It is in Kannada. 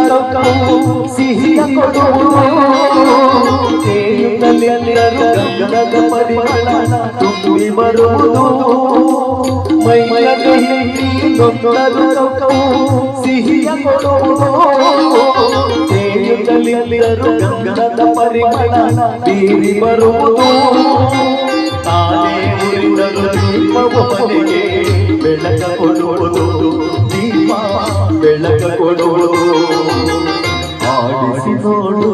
ಲೋಕವು ಸಿಹಿಯ ಕೊಡುವುದು ತೇಯುತ್ತಲೆಲ್ಲರೂ ಗಂಧದ ಪರಿಮಳ ತುಂಬಿ ಬರುವುದು ಮೈಯ ನೊಂದರು ಲೋಕವು ಸಿಹಿಯ ಕೊಡುವುದು ತೇಯುತ್ತಲೆಲ್ಲರೂ ಗಂಧದ ಪರಿಮಳ ಬೀರಿ ಬರುವುದು ತಾನೇ ಉರಿದರು ದೀಪವು ಮನೆಗೆ ಬೆಳಕ ಕೊಡುವುದು ದೀಪ ಬೆಳಕ ಕೊಡುವುದು ಆಡಿಸಿ ನೋಡು